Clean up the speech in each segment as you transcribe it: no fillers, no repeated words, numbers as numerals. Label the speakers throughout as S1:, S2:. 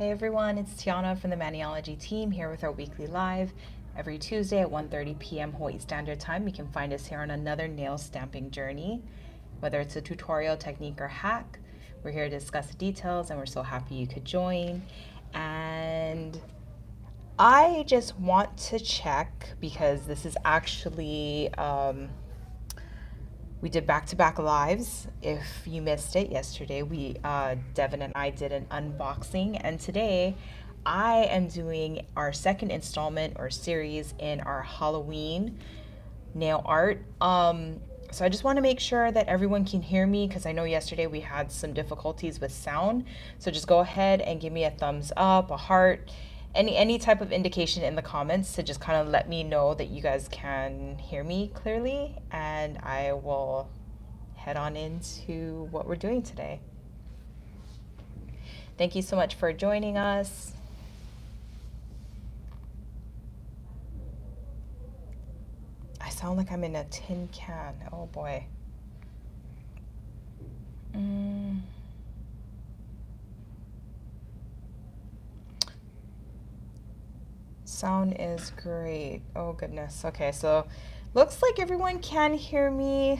S1: Hey everyone, it's Tiana from the Maniology team here with our weekly live. Every Tuesday at 1:30 p.m. Hawaii Standard Time, you can find us here on another nail stamping journey. Whether it's a tutorial, technique, or hack, we're here to discuss the details and we're so happy you could join. And I just want to check because this is actually we did back-to-back lives. If you missed it yesterday, Devon and I did an unboxing, and today I am doing our second installment or series in our Halloween nail art. So I just want to make sure that everyone can hear me because I know yesterday we had some difficulties with sound. So just go ahead and give me a thumbs up, a heart, any type of indication in the comments to just kind of let me know that you guys can hear me clearly, and I will head on into what we're doing today. Thank you so much for joining us. I sound like I'm in a tin can. Oh boy. Sound is great. Oh goodness. Okay, so looks like everyone can hear me.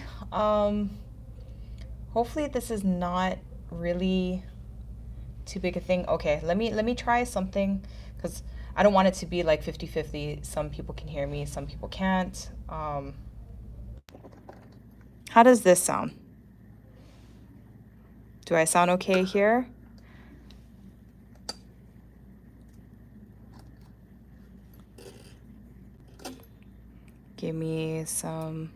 S1: Hopefully this is not really too big a thing. Okay, let me try something because I don't want it to be like 50-50. Some people can hear me, some people can't. How does this sound? Do I sound okay here? Give me some.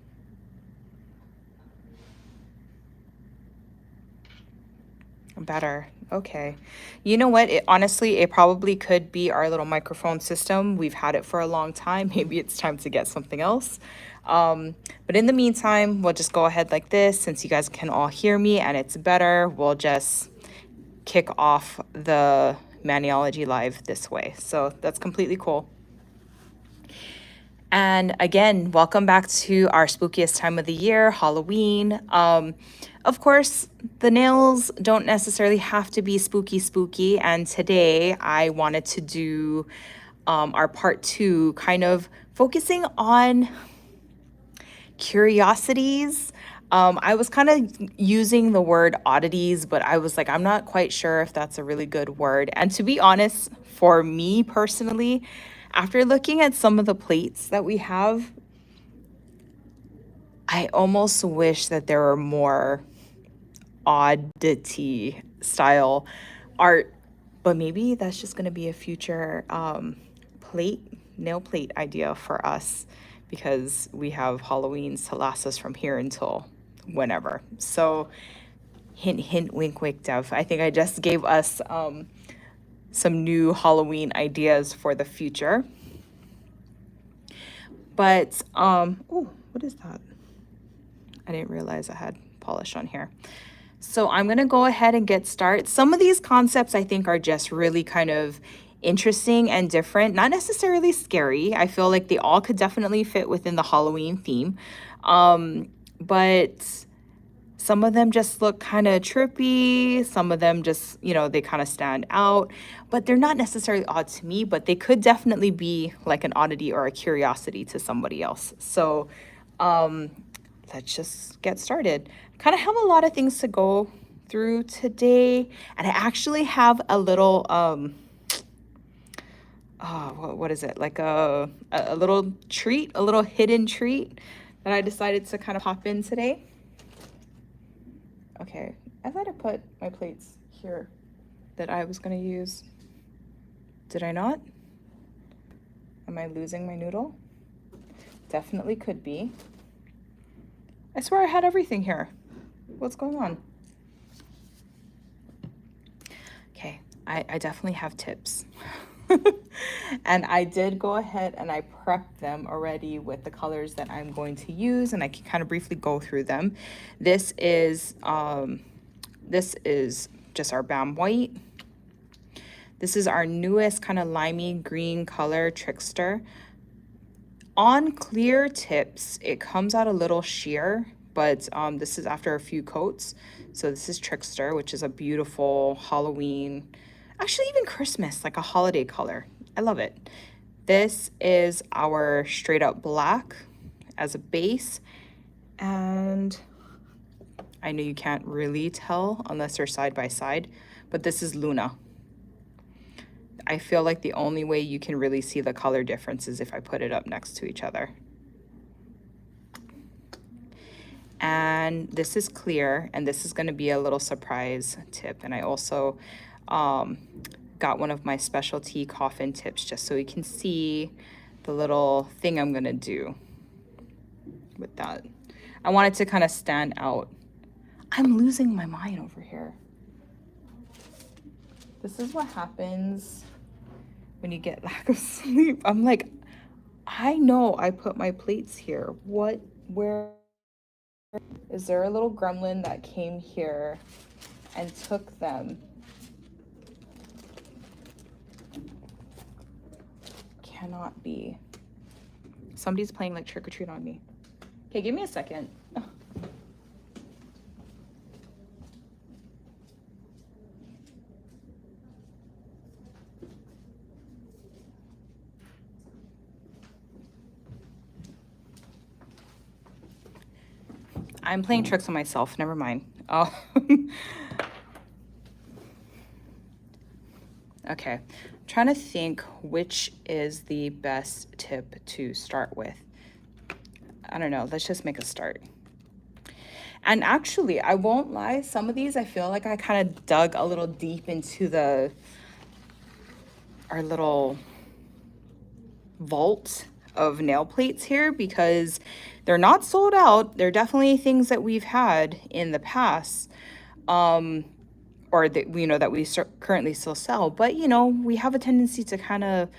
S1: Better. Okay. You know what? Honestly, it probably could be our little microphone system. We've had it for a long time. Maybe it's time to get something else. But in the meantime, we'll just go ahead like this. Since you guys can all hear me and it's better, we'll just kick off the Maniology live this way. So that's completely cool. And again, welcome back to our spookiest time of the year, Halloween. Of course, the nails don't necessarily have to be spooky. And today I wanted to do our part 2, kind of focusing on curiosities. I was kind of using the word oddities, but I was like, I'm not quite sure if that's a really good word. And to be honest, for me personally, after looking at some of the plates that we have, I almost wish that there were more oddity style art, but maybe that's just going to be a future nail plate idea for us because we have Halloweens to last us from here until whenever. So hint, hint, wink, wink, Dev. I think I just gave us some new Halloween ideas for the future. But, oh, what is that? I didn't realize I had polish on here. So I'm going to go ahead and get started. Some of these concepts I think are just really kind of interesting and different, not necessarily scary. I feel like they all could definitely fit within the Halloween theme. But some of them just look kind of trippy. Some of them just, they kind of stand out, but they're not necessarily odd to me, but they could definitely be like an oddity or a curiosity to somebody else. So let's just get started. Kind of have a lot of things to go through today. And I actually have a little, what is it? Like a little treat, a little hidden treat that I decided to kind of pop in today. Okay, I thought I put my plates here that I was going to use. Did I not? Am I losing my noodle? Definitely could be. I swear I had everything here. What's going on? Okay, I definitely have tips. And I did go ahead and I prepped them already with the colors that I'm going to use, and I can kind of briefly go through them. This is just our BAM white. This is our newest kind of limey green color, Trickster. On clear tips, it comes out a little sheer, but this is after a few coats. So this is Trickster, which is a beautiful Halloween actually even Christmas, like a holiday color. I love it. This is our straight up black as a base. And I know you can't really tell unless they're side by side, but this is Luna. I feel like the only way you can really see the color difference is if I put it up next to each other. And this is clear, and this is going to be a little surprise tip. And I also got one of my specialty coffin tips just so you can see the little thing I'm going to do with that. I want it to kind of stand out. I'm losing my mind over here. This is what happens when you get lack of sleep. I'm like, I know I put my plates here. What, where? Is there a little gremlin that came here and took them? Cannot be. Somebody's playing like trick or treat on me. Okay, give me a second. I'm playing tricks on myself. Never mind. Oh. Okay. I'm trying to think which is the best tip to start with. I don't know. Let's just make a start. And actually, I won't lie. Some of these, I feel like I kind of dug a little deep into our little vault of nail plates here because they're not sold out. They're definitely things that we've had in the past, or that we know that we currently still sell. But you know, we have a tendency to kind of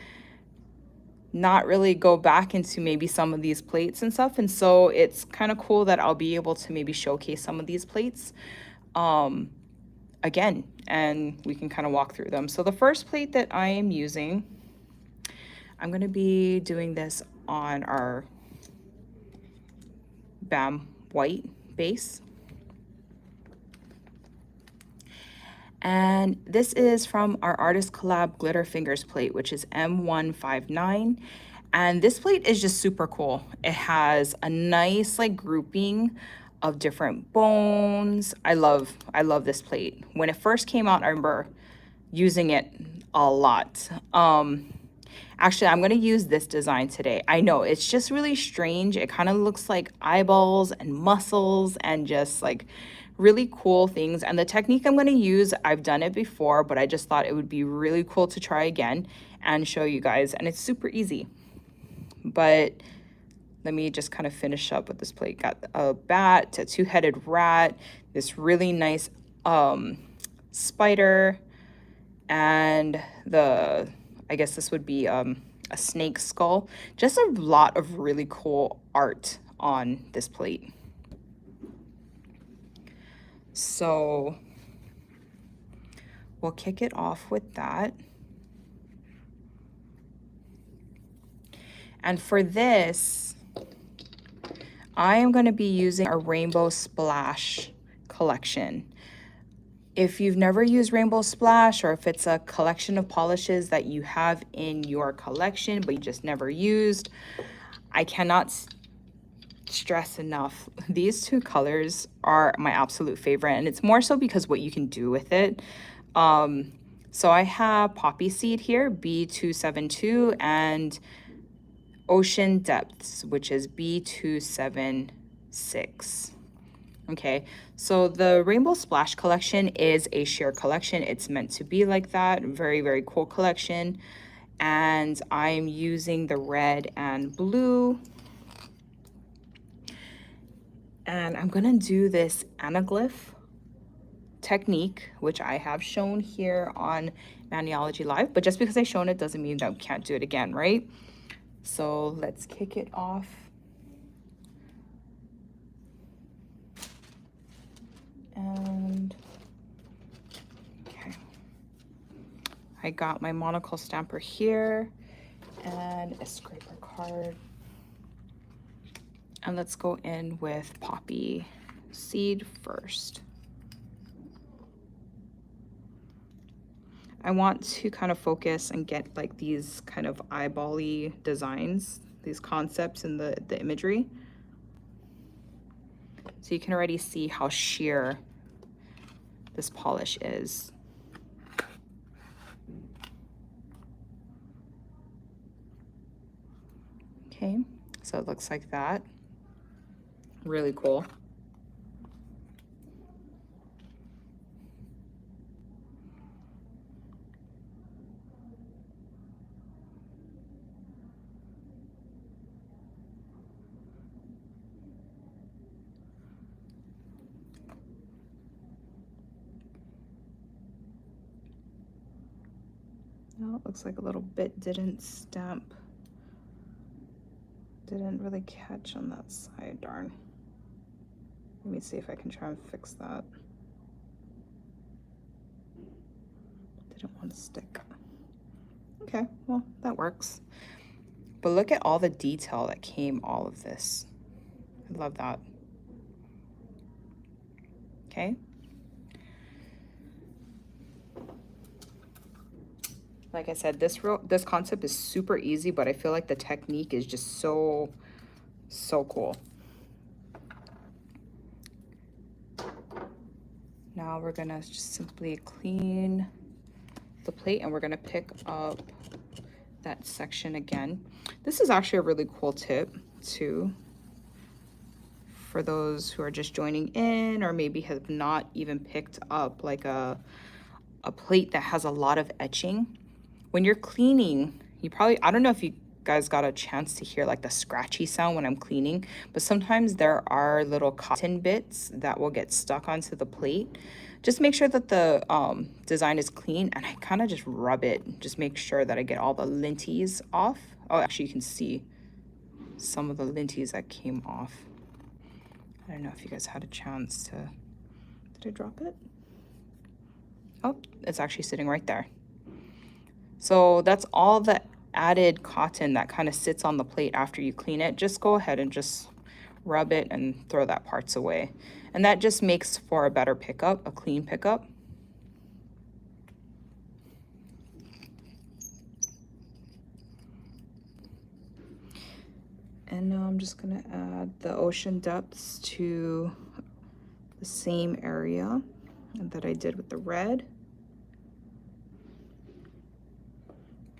S1: not really go back into maybe some of these plates and stuff. And so it's kind of cool that I'll be able to maybe showcase some of these plates again, and we can kind of walk through them. So the first plate that I am using, I'm going to be doing this on our BAM white base. And this is from our Artist Collab Glitter Fingers plate, which is M159. And this plate is just super cool. It has a nice like grouping of different bones. I love this plate. When it first came out, I remember using it a lot. Actually, I'm going to use this design today. I know it's just really strange. It kind of looks like eyeballs and muscles and just like really cool things. And the technique I'm going to use, I've done it before, but I just thought it would be really cool to try again and show you guys. And it's super easy. But let me just kind of finish up with this plate. Got a bat, a two-headed rat, this really nice spider, and I guess this would be a snake skull. Just a lot of really cool art on this plate. So we'll kick it off with that. And for this, I am going to be using a Rainbow Splash collection. If you've never used Rainbow Splash, or if it's a collection of polishes that you have in your collection but you just never used, I cannot stress enough. These two colors are my absolute favorite, and it's more so because what you can do with it. So I have Poppy Seed here, B272, and Ocean Depths, which is B276. Okay, so the Rainbow Splash collection is a sheer collection. It's meant to be like that. Very, very cool collection. And I'm using the red and blue. And I'm gonna do this Anaglyph technique, which I have shown here on Maniology Live. But just because I've shown it doesn't mean that we can't do it again, right? So let's kick it off. And okay, I got my monocle stamper here and a scraper card. And let's go in with Poppy Seed first. I want to kind of focus and get like these kind of eyeball-y designs, these concepts in the imagery. So you can already see how sheer this polish is. Okay, so it looks like that. Really cool. No, it looks like a little bit didn't stamp. Didn't really catch on that side, darn. Let me see if I can try and fix that. Didn't want to stick. Okay, well, that works. But look at all the detail that came all of this. I love that. Okay. Like I said, this concept is super easy, but I feel like the technique is just so cool. Now we're gonna just simply clean the plate and we're gonna pick up that section again. This is actually a really cool tip too, for those who are just joining in or maybe have not even picked up like a plate that has a lot of etching. When you're cleaning, you probably, I don't know if you guys got a chance to hear like the scratchy sound when I'm cleaning, but sometimes there are little cotton bits that will get stuck onto the plate. Just make sure that the design is clean, and I kind of just rub it, just make sure that I get all the linties off. Oh, actually you can see some of the linties that came off. I don't know if you guys had a chance to, did I drop it? Oh, it's actually sitting right there. So that's all the added cotton that kind of sits on the plate after you clean it. Just go ahead and just rub it and throw that parts away. And that just makes for a better pickup, a clean pickup. And now I'm just gonna add the ocean depths to the same area that I did with the red.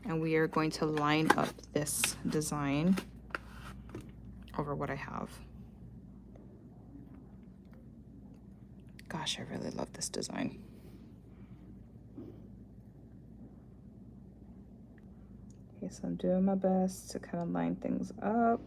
S1: And we are going to line up this design over what I have. Gosh, I really love this design. Okay, so I'm doing my best to kind of line things up.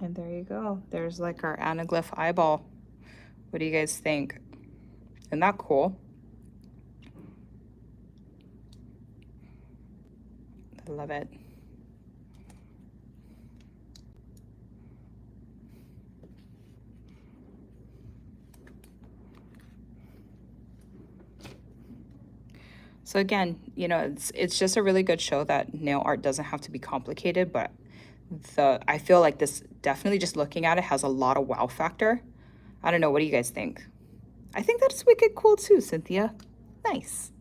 S1: And there you go. There's like our Anaglyph eyeball. What do you guys think? Isn't that cool? I love it. So again, you know, it's just a really good show that nail art doesn't have to be complicated, but I feel like this definitely, just looking at it, has a lot of wow factor. I don't know, what do you guys think? I think that's wicked cool too, Cynthia. Nice.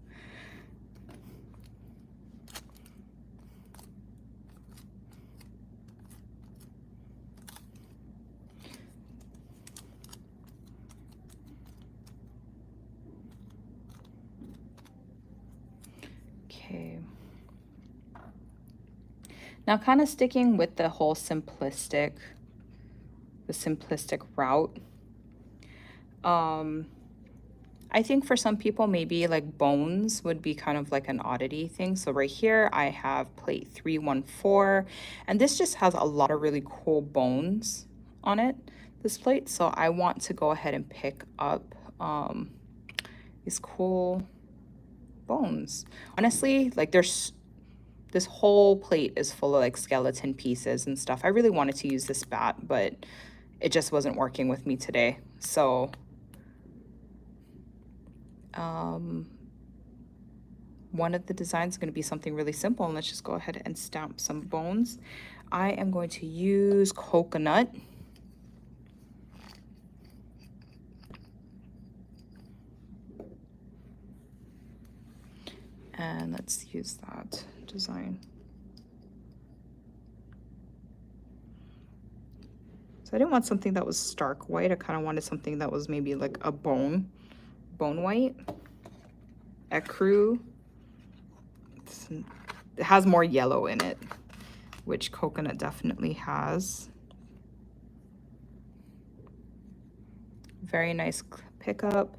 S1: Okay. Now kind of sticking with the whole simplistic route. I think for some people, maybe like bones would be kind of like an oddity thing. So right here, I have plate 314, and this just has a lot of really cool bones on it, this plate. So I want to go ahead and pick up these cool bones. Honestly, like this whole plate is full of like skeleton pieces and stuff. I really wanted to use this bat, but it just wasn't working with me today. So one of the designs is going to be something really simple, and let's just go ahead and stamp some bones. I am going to use coconut. And let's use that design. So I didn't want something that was stark white. I kind of wanted something that was maybe like a bone white, ecru. It has more yellow in it, which coconut definitely has. Very nice pickup,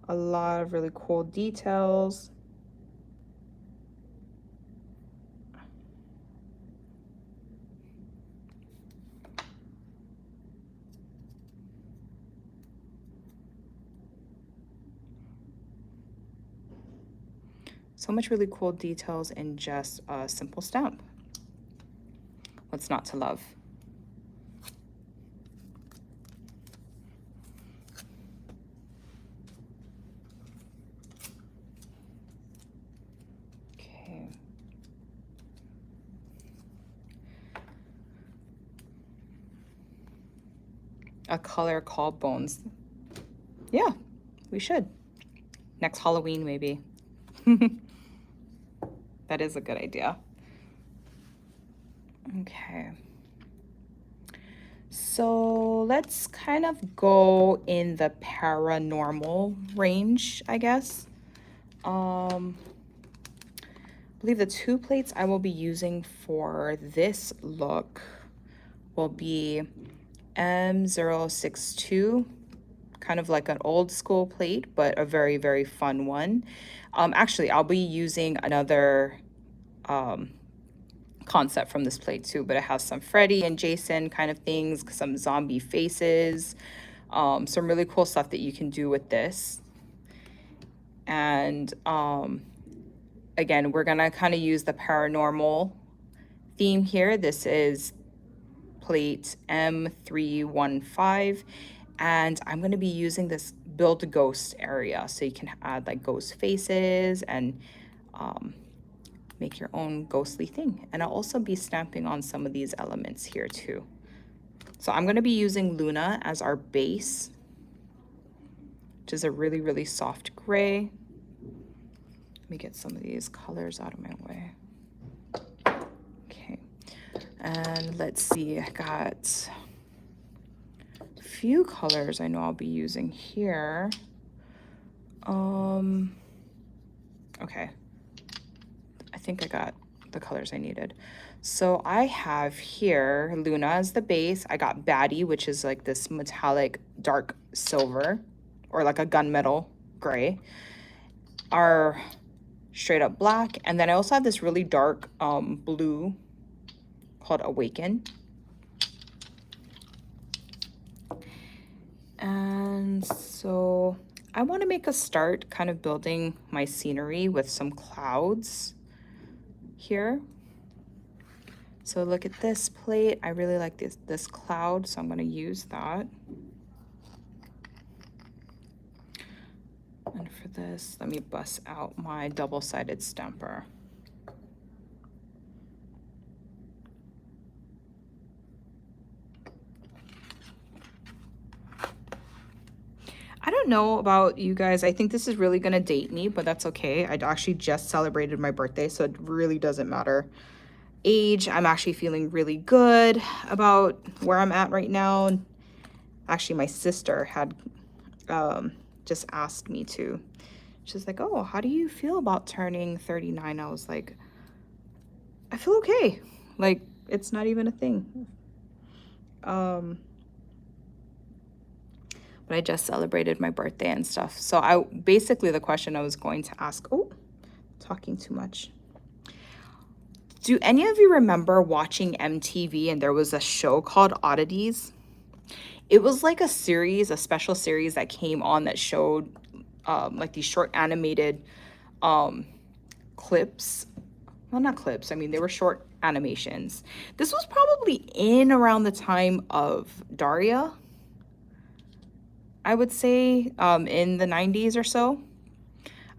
S1: a lot of really cool details. So much really cool details in just a simple stamp. What's not to love? Okay. A color called bones. Yeah, we should. Next Halloween, maybe. That is a good idea. Okay. So let's kind of go in the paranormal range, I guess. I believe the 2 plates I will be using for this look will be M062, kind of like an old school plate, but a very, very fun one. Actually, I'll be using another concept from this plate too, but it has some Freddy and Jason kind of things, some zombie faces, some really cool stuff that you can do with this. And again, we're gonna kind of use the paranormal theme here. This is plate M315, and I'm going to be using this build a ghost area, so you can add like ghost faces and make your own ghostly thing. And I'll also be stamping on some of these elements here too. So I'm going to be using Luna as our base, which is a really, really soft gray. Let me get some of these colors out of my way. Okay, and let's see, I got a few colors I know I'll be using here. Okay, I think I got the colors I needed. So I have here Luna as the base. I got Baddie, which is like this metallic dark silver, or like a gunmetal gray. Our straight up black, and then I also have this really dark blue called Awaken. And so I want to make a start kind of building my scenery with some clouds here. So look at this plate. I really like this cloud, so I'm going to use that. And for this, let me bust out my double-sided stamper. I don't know about you guys. I think this is really going to date me, but that's okay. I actually just celebrated my birthday, so it really doesn't matter age. I'm actually feeling really good about where I'm at right now. Actually, my sister had just asked me to. She's like, oh, how do you feel about turning 39? I was like, I feel okay. Like, it's not even a thing. But I just celebrated my birthday and stuff. So basically the question I was going to ask, oh, talking too much. Do any of you remember watching MTV and there was a show called Oddities? It was like a series, a special series that came on that showed like these short animated clips. Well, not clips. I mean, they were short animations. This was probably in around the time of Daria, I would say, in the 90s or so.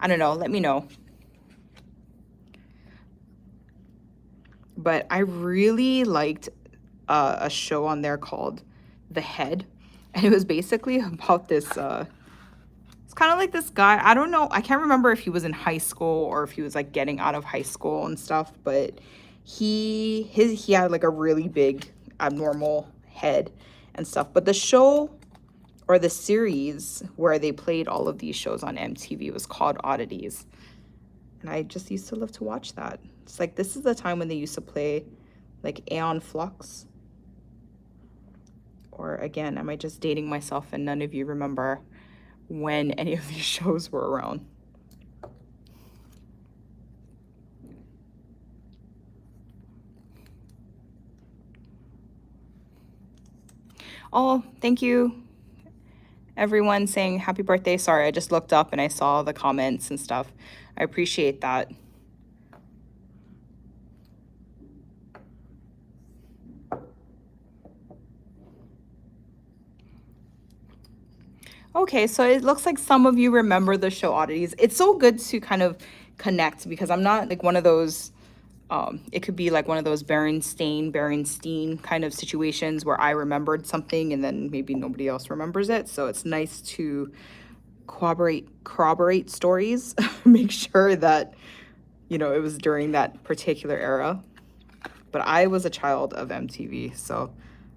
S1: I don't know. Let me know. but I really liked a show on there called The Head, and it was basically about this it's kind of like this guy. I don't know, I can't remember if he was in high school or if he was like getting out of high school and stuff, but he had like a really big abnormal head and stuff. But the show, or the series where they played all of these shows on MTV, was called Oddities. And I just used to love to watch that. It's like, this is the time when they used to play like Aeon Flux. Or again, am I just dating myself and none of you remember when any of these shows were around? Oh, thank you, everyone saying happy birthday. Sorry, I just looked up and I saw the comments and stuff. I appreciate that. Okay, so it looks like some of you remember the show Oddities. It's so good to kind of connect because I'm not like one of those, it could be like one of those Berenstein kind of situations where I remembered something and then maybe nobody else remembers it. So it's nice to corroborate stories, make sure that, you know, it was during that particular era. But I was a child of MTV, so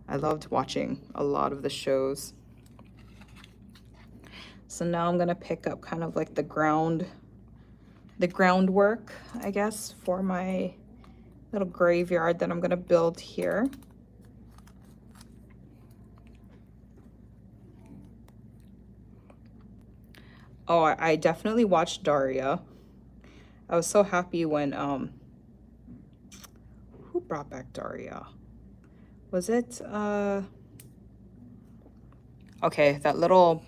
S1: I loved watching a lot of the shows. So now I'm gonna pick up kind of like the groundwork, I guess, for my little graveyard that I'm gonna build here. Oh, I definitely watched Daria. I was so happy when who brought back Daria? Was it okay, that little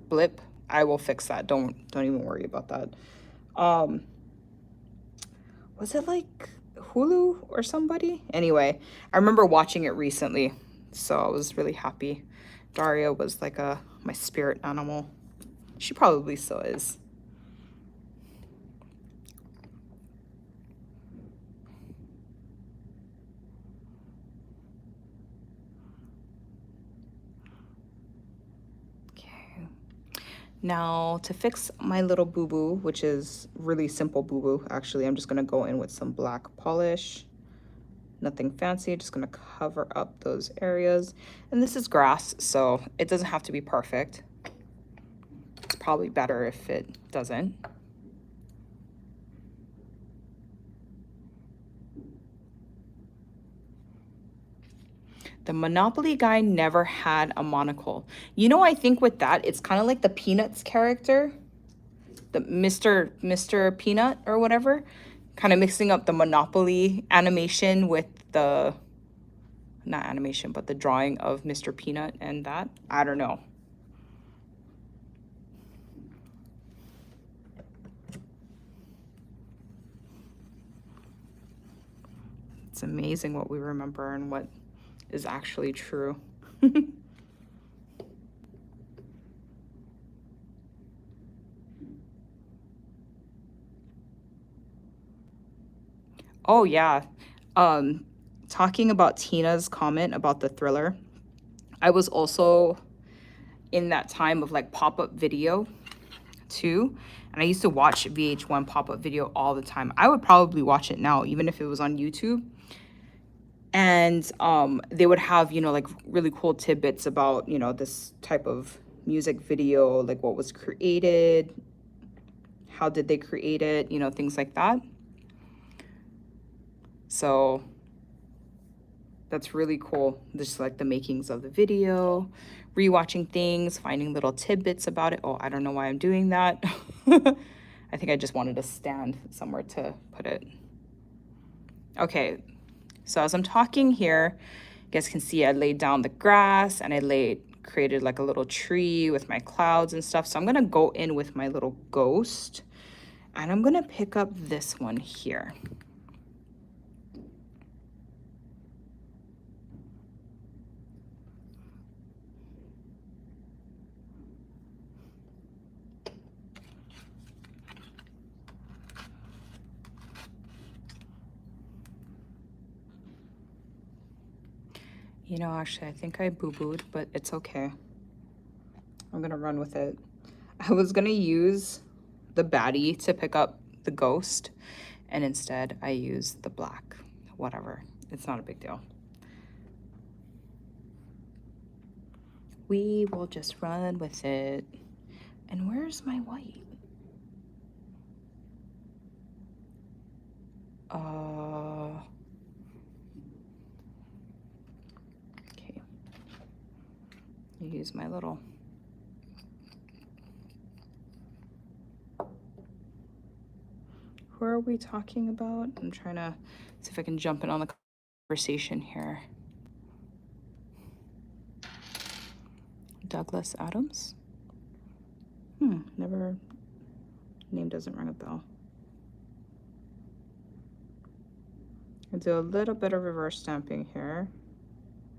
S1: blip, I will fix that. Don't even worry about that. Was it like Hulu or somebody? Anyway, I remember watching it recently, so I was really happy. Daria was like my spirit animal. She probably still is. Now to fix my little boo-boo, which is really simple boo-boo, actually, I'm just gonna go in with some black polish. Nothing fancy, just gonna cover up those areas. And this is grass, so it doesn't have to be perfect. It's probably better if it doesn't. The Monopoly guy never had a monocle. You know, I think with that, it's kind of like the Peanuts character, the Mr. Peanut or whatever, kind of mixing up the Monopoly animation with the, not animation, but the drawing of Mr. Peanut and that. I don't know. It's amazing what we remember and what is actually true. Oh yeah. Talking about Tina's comment about the thriller, I was also in that time of like pop-up video too. And I used to watch VH1 pop-up video all the time. I would probably watch it now, even if it was on YouTube. And they would have, you know, like really cool tidbits about, you know, this type of music video, like what was created, how did they create it, you know, things like that. So that's really cool. Just like the makings of the video, rewatching things, finding little tidbits about it. Oh, I don't know why I'm doing that. I think I just wanted to stand somewhere to put it. Okay, so as I'm talking here, you guys can see I laid down the grass and I created like a little tree with my clouds and stuff. So I'm gonna go in with my little ghost and I'm gonna pick up this one here. You know, actually, I think I boo-booed, but it's okay. I'm gonna run with it. I was gonna use the baddie to pick up the ghost, and instead I used the black. Whatever, it's not a big deal. We will just run with it. And where's my white? Okay. Use my little. Who are we talking about? I'm trying to see if I can jump in on the conversation here. Douglas Adams? Never, name doesn't ring a bell. I'll do a little bit of reverse stamping here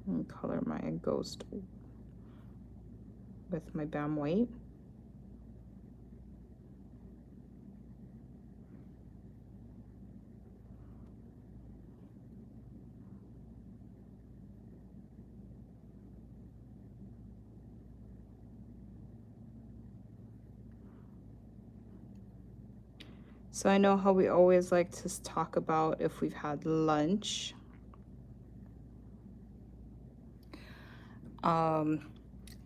S1: and color my ghost with my BAM white. So I know how we always like to talk about if we've had lunch.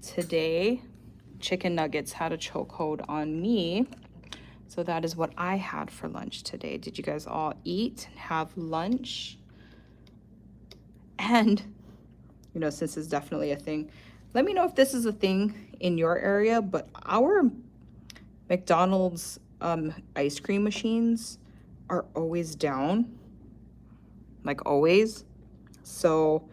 S1: Today, chicken nuggets had a chokehold on me. So that is what I had for lunch today. Did you guys all eat and have lunch? And, you know, since it's definitely a thing, let me know if this is a thing in your area, but our McDonald's ice cream machines are always down, like always. So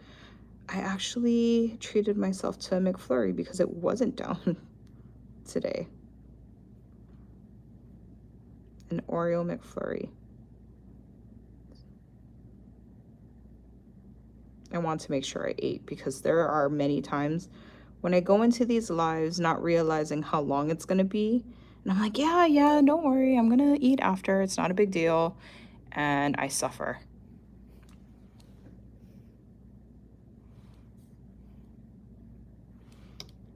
S1: I actually treated myself to a McFlurry because it wasn't down today. An Oreo McFlurry. I want to make sure I ate because there are many times when I go into these lives not realizing how long it's gonna be. And I'm like, yeah, don't worry, I'm gonna eat after, it's not a big deal. And I suffer.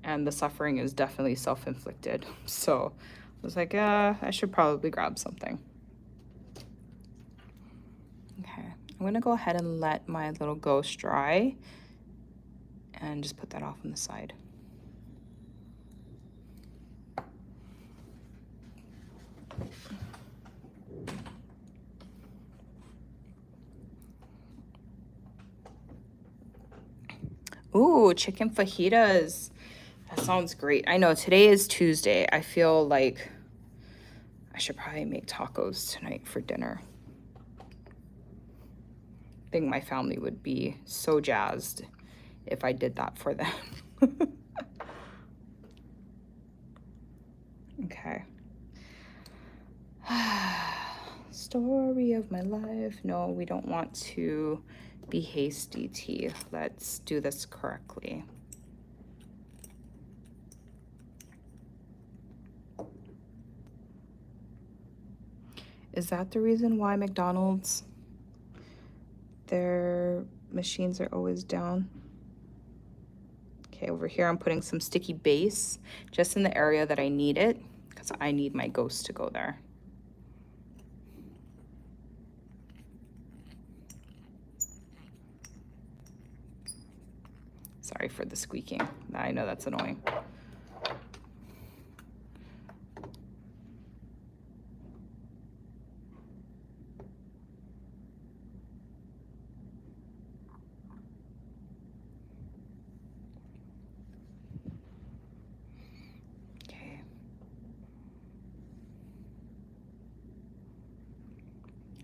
S1: And the suffering is definitely self-inflicted. So I was like, I should probably grab something. Okay, I'm gonna go ahead and let my little ghost dry and just put that off on the side. Ooh, chicken fajitas. That sounds great. I know today is Tuesday. I feel like I should probably make tacos tonight for dinner. I think my family would be so jazzed if I did that for them. Okay. Story of my life. No, we don't want to be hasty, T. Let's do this correctly. Is that the reason why McDonald's, their machines are always down? Okay, over here I'm putting some sticky base just in the area that I need it because I need my ghost to go there. Sorry for the squeaking. I know that's annoying. Okay.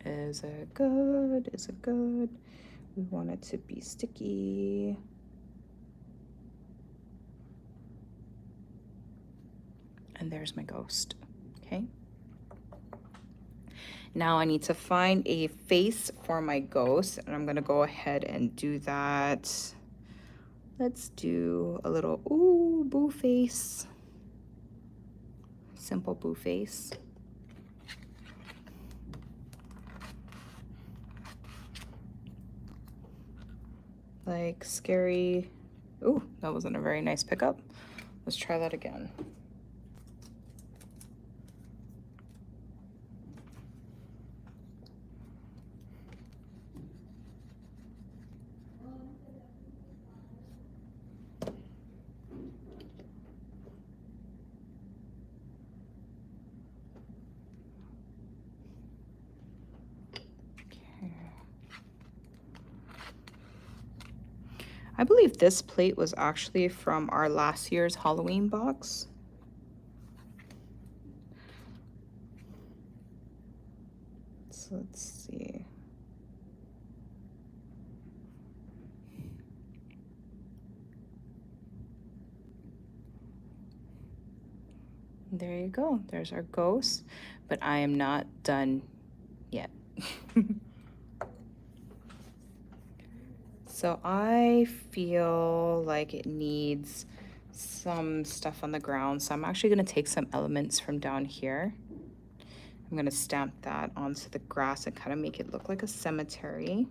S1: Is it good? Is it good? We want it to be sticky. And there's my ghost, okay? Now I need to find a face for my ghost, and I'm gonna go ahead and do that. Let's do a little, ooh, boo face. Simple boo face. like scary. Ooh, that wasn't a very nice pickup. Let's try that again. I believe this plate was actually from our last year's Halloween box. So let's see. There you go. There's our ghost, but I am not done yet. So I feel like it needs some stuff on the ground. So I'm actually going to take some elements from down here. I'm going to stamp that onto the grass and kind of make it look like a cemetery.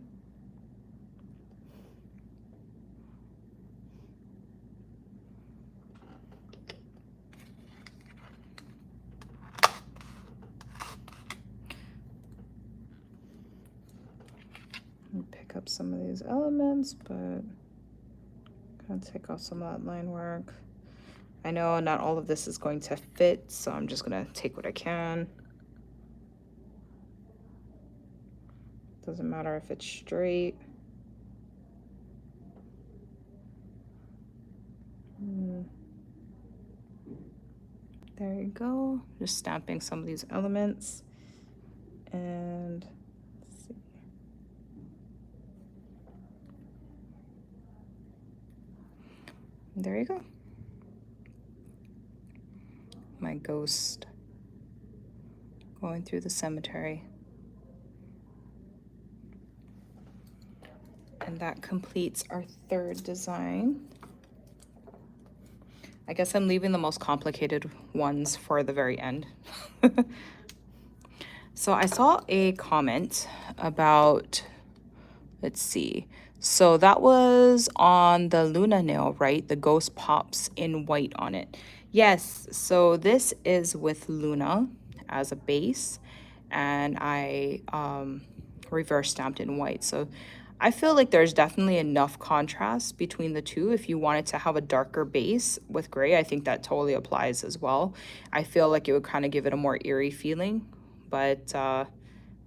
S1: Pick up some of these elements, but gonna take off some of that line work. I know not all of this is going to fit, so I'm just gonna take what I can. Doesn't matter if it's straight. There you go. Just stamping some of these elements. And let's see. There you go. My ghost going through the cemetery. And that completes our third design. I guess I'm leaving the most complicated ones for the very end. So I saw a comment about, let's see. So that was on the Luna nail, right? The ghost pops in white on it. Yes, so this is with Luna as a base, and I reverse stamped in white. So I feel like there's definitely enough contrast between the two. If you wanted to have a darker base with gray, I think that totally applies as well. I feel like it would kind of give it a more eerie feeling. But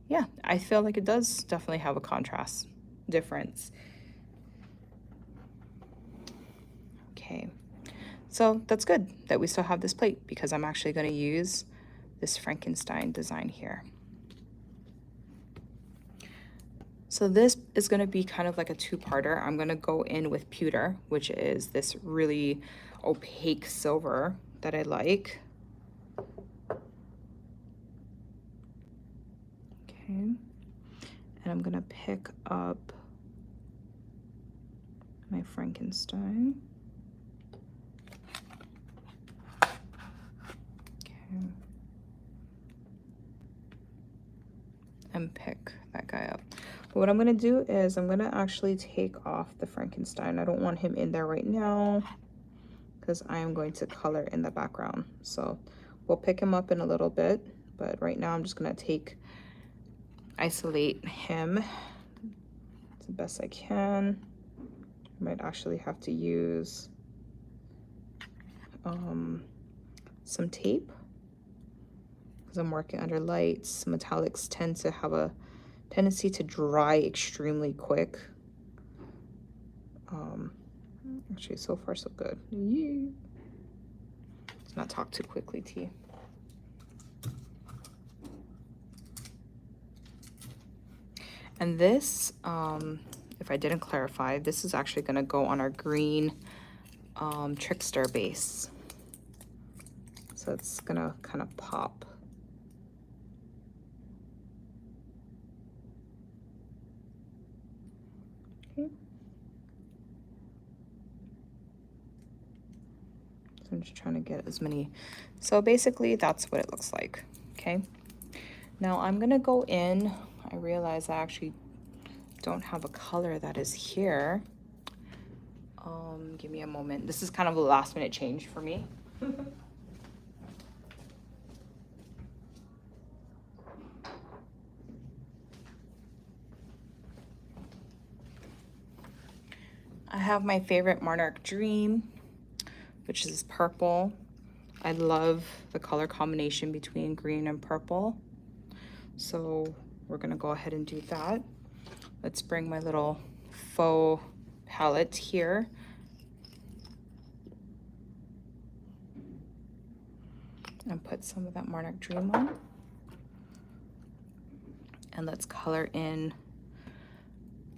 S1: yeah, I feel like it does definitely have a contrast difference. Okay, so that's good that we still have this plate because I'm actually going to use this Frankenstein design here. So this is going to be kind of like a two-parter. I'm going to go in with pewter, which is this really opaque silver that I like. Okay, and I'm gonna pick up my Frankenstein. Okay, and pick that guy up. But what I'm gonna do is I'm gonna actually take off the Frankenstein. I don't want him in there right now because I am going to color in the background. So we'll pick him up in a little bit, but right now I'm just gonna isolate him the best I can. I might actually have to use some tape because I'm working under lights. Metallics tend to have a tendency to dry extremely quick. Actually, so far so good. Yeah. Let's not talk too quickly, T. And this, if I didn't clarify, this is actually going to go on our green trickster base. So it's going to kind of pop. Okay. So I'm just trying to get as many. So basically, that's what it looks like. Okay. Now I'm going to go in. I realize I actually don't have a color that is here. Give me a moment. This is kind of a last minute change for me. I have my favorite Monarch Dream, which is purple. I love the color combination between green and purple. So we're gonna go ahead and do that. Let's bring my little faux palette here. And put some of that Monarch Dream on. And let's color in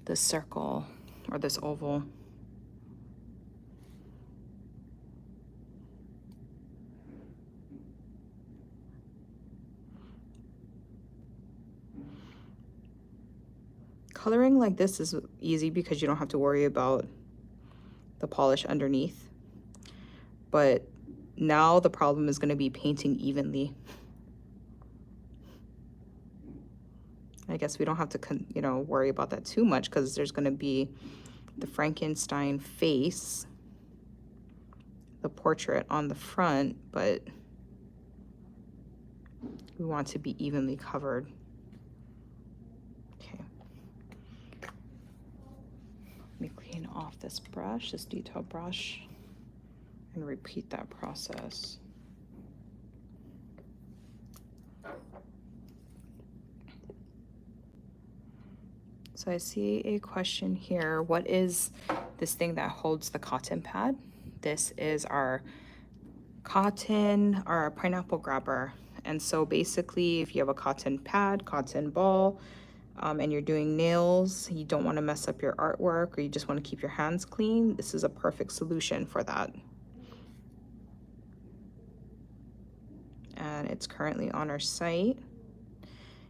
S1: this circle or this oval. Coloring like this is easy because you don't have to worry about the polish underneath. But now the problem is going to be painting evenly. I guess we don't have to, you know, worry about that too much because there's going to be the Frankenstein face, the portrait on the front, but we want to be evenly covered. Okay. Let me clean off this brush, this detail brush, and repeat that process. So I see a question here. What is this thing that holds the cotton pad? This is our cotton, our pineapple grabber. And so basically, if you have a cotton pad, cotton ball, and you're doing nails, you don't want to mess up your artwork, or you just want to keep your hands clean, this is a perfect solution for that. And it's currently on our site.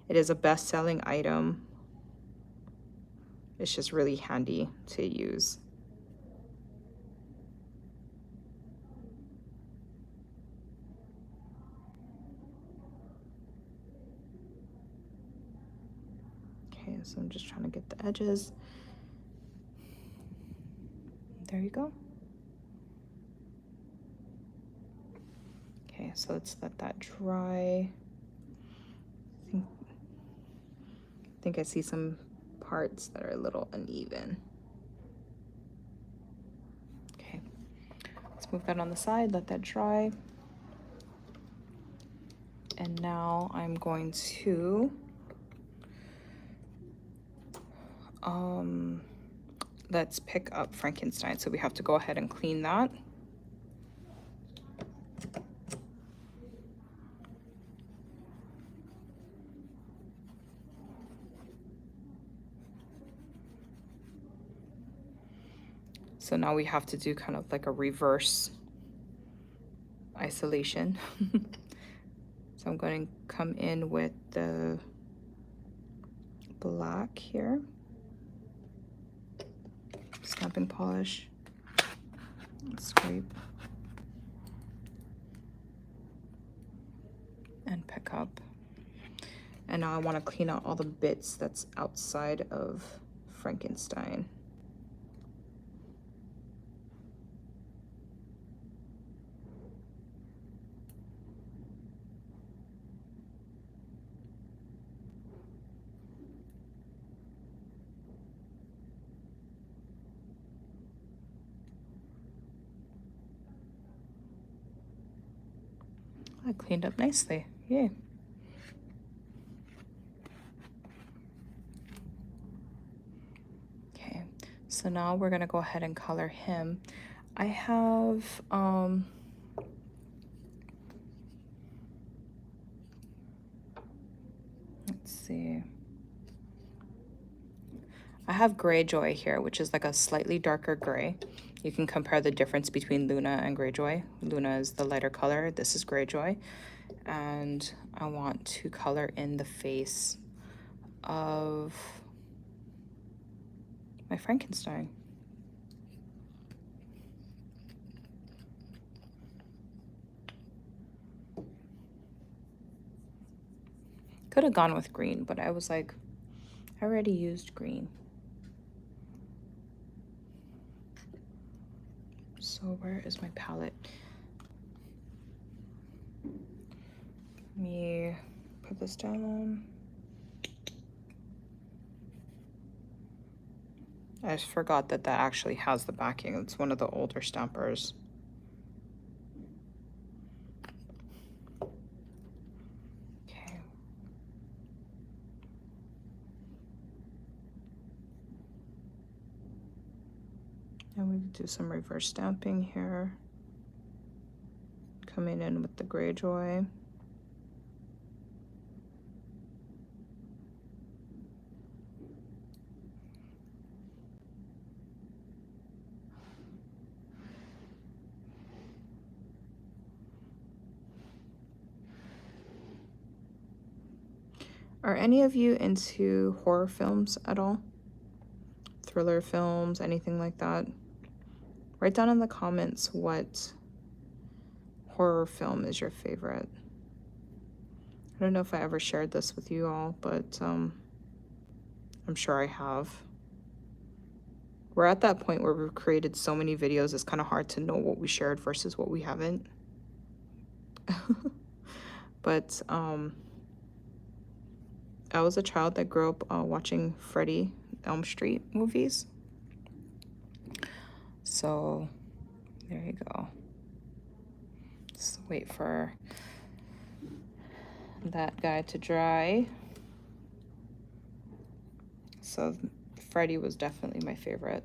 S1: It is a best-selling item. It's just really handy to use. Okay, so I'm just trying to get the edges. There you go. Okay, so let's let that dry. I think I see some parts that are a little uneven. Okay, let's move that on the side, let that dry. And now I'm going to let's pick up Frankenstein. So we have to go ahead and clean that. So now we have to do kind of like a reverse isolation. So I'm going to come in with the black here, stamping polish, scrape, and pick up. And now I want to clean out all the bits that's outside of Frankenstein. I cleaned up nicely, yay. Okay, so now we're gonna go ahead and color him. I have, let's see. I have Greyjoy here, which is like a slightly darker gray. You can compare the difference between Luna and Greyjoy. Luna is the lighter color, this is Greyjoy. And I want to color in the face of my Frankenstein. Could have gone with green, but I was like, I already used green. So where is my palette? Let me put this down. I just forgot that that actually has the backing. It's one of the older stampers. Okay. And we do some reverse stamping here. Coming in with the Greyjoy. Are any of you into horror films at all? Thriller films, anything like that? Write down in the comments what horror film is your favorite. I don't know if I ever shared this with you all, but I'm sure I have. We're at that point where we've created so many videos, it's kind of hard to know what we shared versus what we haven't. But I was a child that grew up watching Freddy Elm Street movies. So there you go. Just wait for that guy to dry. So Freddy was definitely my favorite.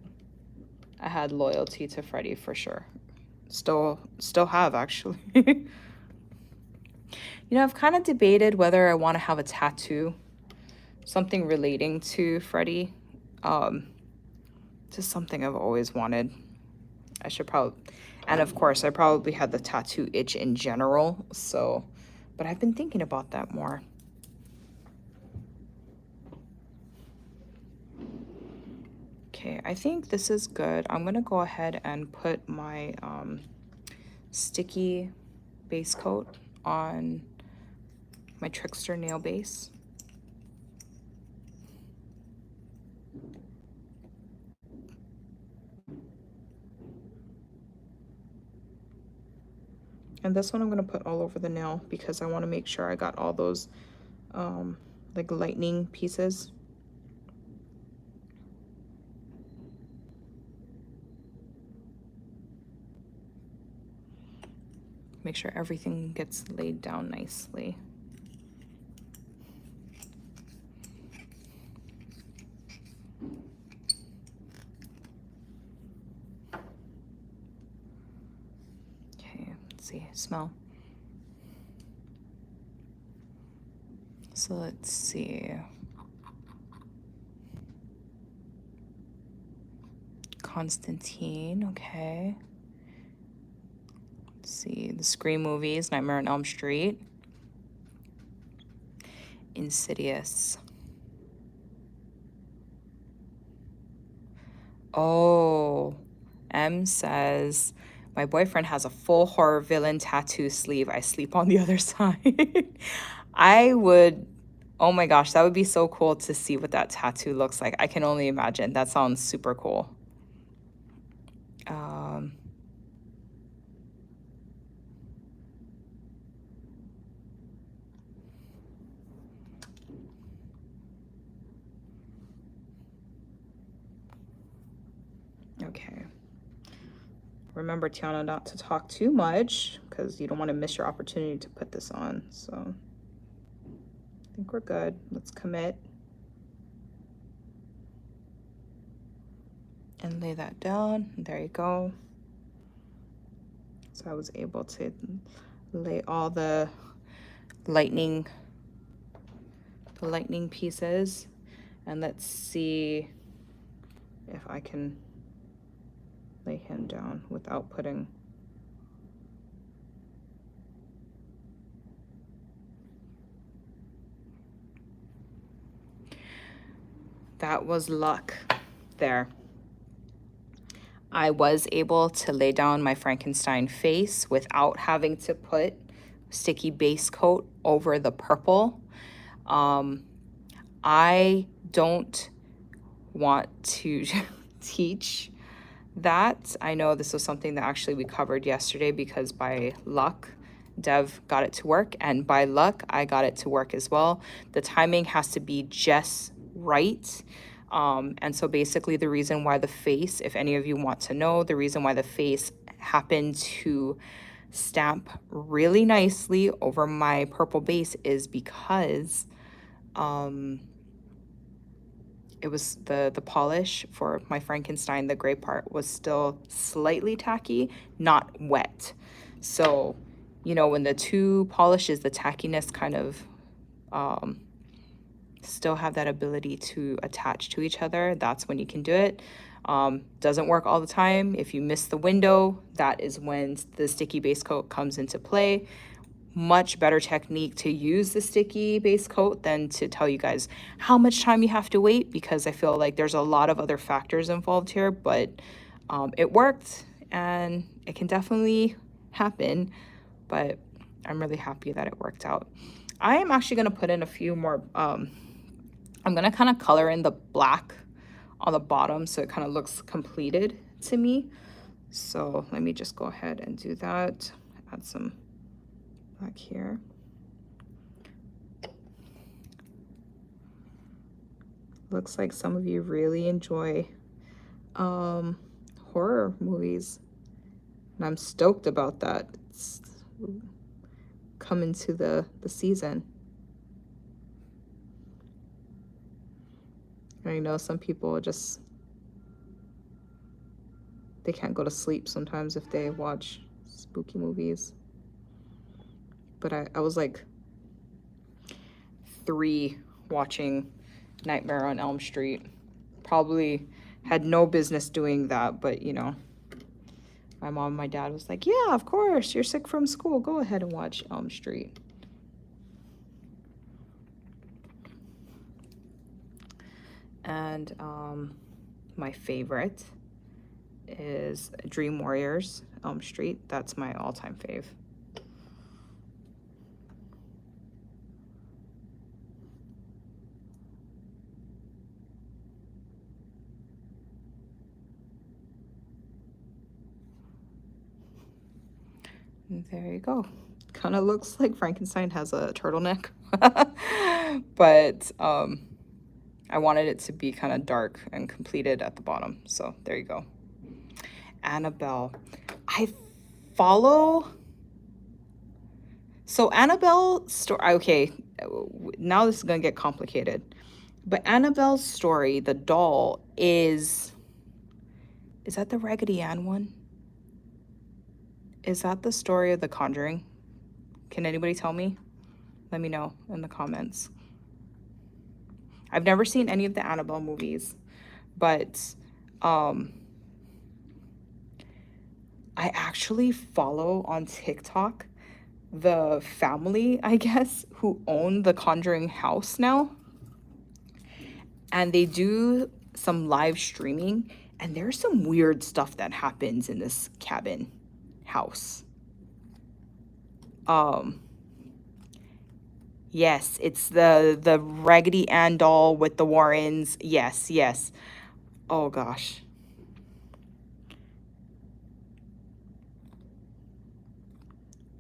S1: I had loyalty to Freddy for sure. Still have, actually. You know, I've kind of debated whether I want to have a tattoo, something relating to Freddy. Just something I've always wanted. I should probably, and of course, I probably had the tattoo itch in general, so, but I've been thinking about that more. Okay, I think this is good. I'm gonna go ahead and put my sticky base coat on my Trickster nail base. And this one I'm gonna put all over the nail because I wanna make sure I got all those like lightning pieces. Make sure everything gets laid down nicely. Okay, let's see, smell. So let's see. Constantine, okay. Let's see, the Scream movies, Nightmare on Elm Street. Insidious. Oh, M says, my boyfriend has a full horror villain tattoo sleeve. I sleep on the other side. I would, oh my gosh, that would be so cool to see what that tattoo looks like. I can only imagine. That sounds super cool. Okay. Remember, Tiana, not to talk too much because you don't want to miss your opportunity to put this on. So I think we're good. Let's commit. And lay that down. There you go. So I was able to lay all the lightning pieces. And let's see if I can lay him down without putting that was luck there. I was able to lay down my Frankenstein face without having to put sticky base coat over the purple. I don't want to teach That, I know this was something that actually we covered yesterday because by luck, Dev got it to work, and by luck, I got it to work as well. The timing has to be just right. And so basically the reason why the face, if any of you want to know, the reason why the face happened to stamp really nicely over my purple base is because it was the polish for my Frankenstein, the gray part, was still slightly tacky, not wet. So, you know, when the two polishes, the tackiness kind of still have that ability to attach to each other, that's when you can do it. Doesn't work all the time. If you miss the window, that is when the sticky base coat comes into play. Much better technique to use the sticky base coat than to tell you guys how much time you have to wait, because I feel like there's a lot of other factors involved here, but it worked and it can definitely happen, but I'm really happy that it worked out. I am actually going to put in a few more, I'm going to kind of color in the black on the bottom so it kind of looks completed to me. So let me just go ahead and do that. Add some black here. Looks like some of you really enjoy horror movies, and I'm stoked about that. It's coming to the season. I know some people just, they can't go to sleep sometimes if they watch spooky movies. But I was like 3 watching Nightmare on Elm Street. Probably had no business doing that, but you know, my mom and my dad was like, yeah, of course, you're sick from school, go ahead and watch Elm Street. And my favorite is Dream Warriors, Elm Street. That's my all-time fave. And there you go. Kind of looks like Frankenstein has a turtleneck, but I wanted it to be kind of dark and completed at the bottom. So there you go. Annabelle. I follow. So Annabelle story. Okay, now this is gonna get complicated. But Annabelle's story, the doll, is that the Raggedy Ann one? Is that the story of The Conjuring? Can anybody tell me? Let me know in the comments. I've never seen any of the Annabelle movies, but I actually follow on TikTok the family, I guess, who own the Conjuring house now. And they do some live streaming, and there's some weird stuff that happens in this cabin house. Yes, it's the Raggedy Ann doll with the Warrens. Yes, yes. Oh gosh.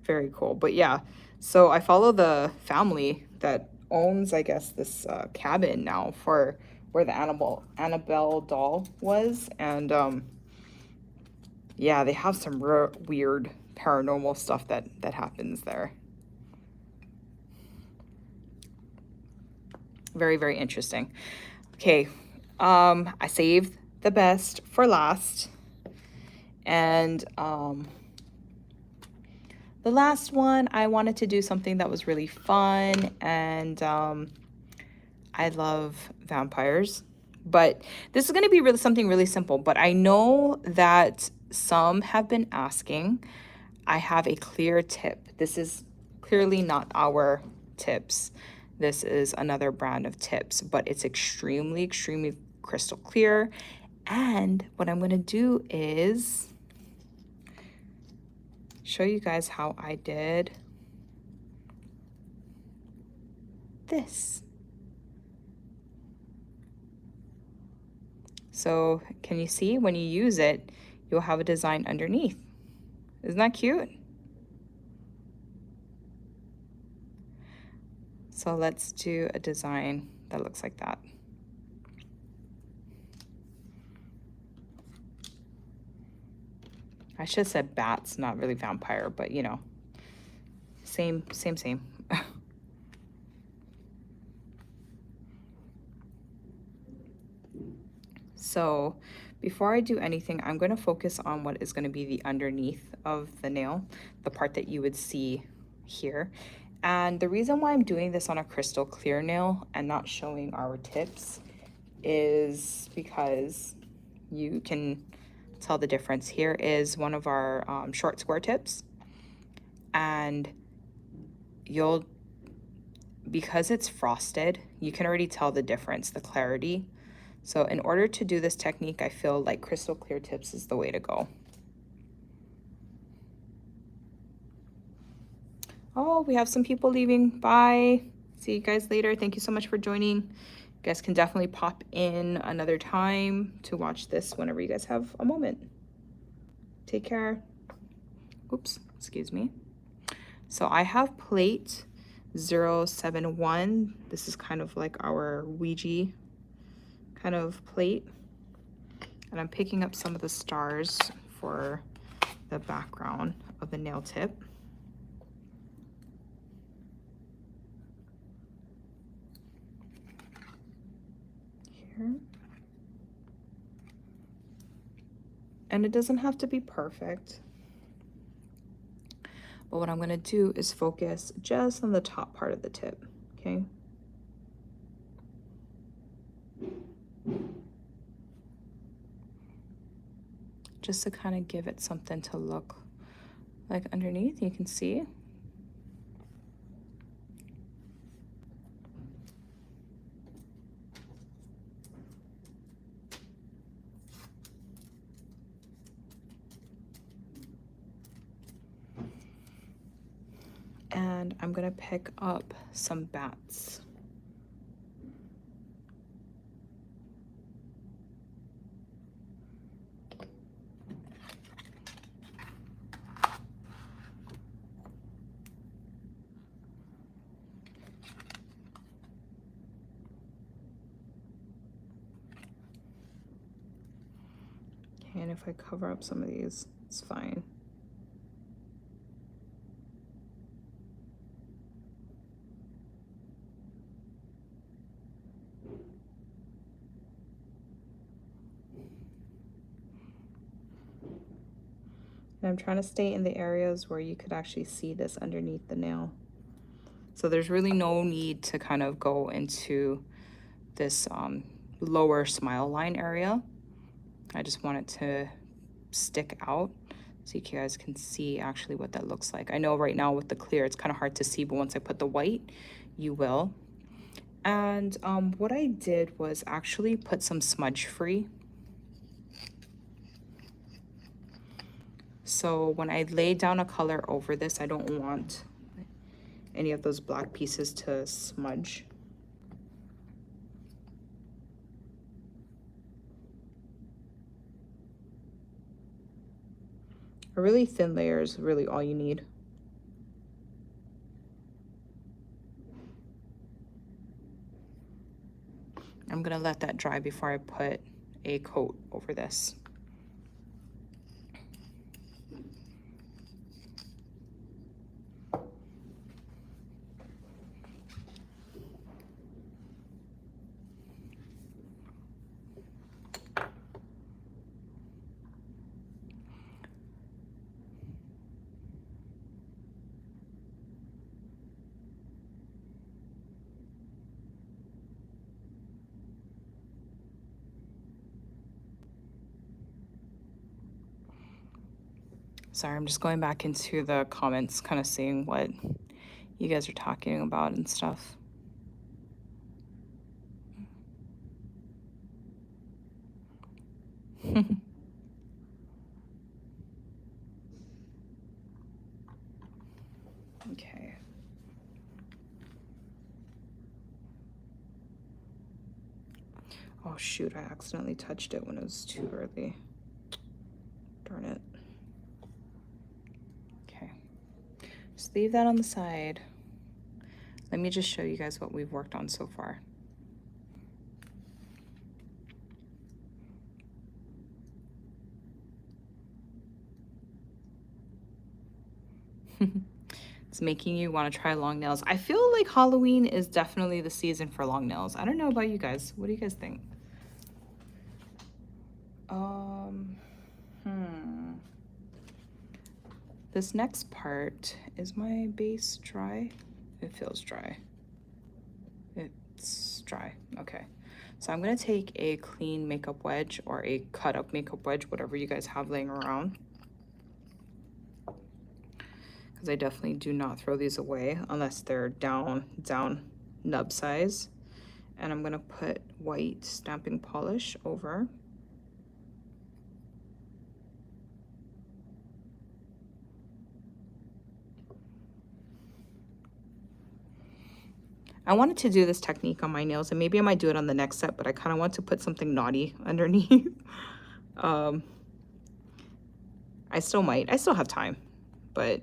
S1: Very cool. But yeah, so I follow the family that owns, I guess, this cabin now for where the Annabelle doll was, and yeah, they have some weird paranormal stuff that happens there. Very, very interesting. Okay, I saved the best for last, and the last one, I wanted to do something that was really fun, and I love vampires, but this is going to be really something really simple. But I know that some have been asking. I have a clear tip. This is clearly not our tips. This is another brand of tips, but it's extremely, extremely crystal clear. And what I'm going to do is show you guys how I did this. So can you see when you use it, you'll have a design underneath. Isn't that cute? So let's do a design that looks like that. I should have said bats, not really vampire, but you know, same. So before I do anything, I'm going to focus on what is going to be the underneath of the nail, the part that you would see here. And the reason why I'm doing this on a crystal clear nail and not showing our tips is because you can tell the difference. Here is one of our short square tips, and because it's frosted, you can already tell the difference, the clarity. So in order to do this technique, I feel like crystal clear tips is the way to go. Oh, we have some people leaving. Bye. See you guys later. Thank you so much for joining. You guys can definitely pop in another time to watch this whenever you guys have a moment. Take care. Oops, excuse me. So I have plate 071. This is kind of like our Ouija kind of plate. And I'm picking up some of the stars for the background of the nail tip. Here. And it doesn't have to be perfect. But what I'm going to do is focus just on the top part of the tip, okay? Just to kind of give it something to look like underneath, you can see. And I'm gonna pick up some bats. And if I cover up some of these, it's fine. And I'm trying to stay in the areas where you could actually see this underneath the nail. So there's really no need to kind of go into this lower smile line area. I just want it to stick out so you guys can see actually what that looks like. I know right now with the clear, it's kind of hard to see, but once I put the white, you will. And what I did was actually put some smudge free. So when I lay down a color over this, I don't want any of those black pieces to smudge. A really thin layer is really all you need. I'm gonna let that dry before I put a coat over this. Sorry, I'm just going back into the comments, kind of seeing what you guys are talking about and stuff. Okay. Oh shoot, I accidentally touched it when it was too early. Darn it. Okay, just leave that on the side. Let me just show you guys what we've worked on so far. It's making you want to try long nails. I feel like Halloween is definitely the season for long nails. I don't know about you guys. What do you guys think? This next part, is my base dry? It feels dry. It's dry. Okay. So I'm going to take a clean makeup wedge or a cut up makeup wedge, whatever you guys have laying around. Because I definitely do not throw these away unless they're down nub size. And I'm going to put white stamping polish over. I wanted to do this technique on my nails, and maybe I might do it on the next set, but I kind of want to put something naughty underneath. I still might. I still have time, but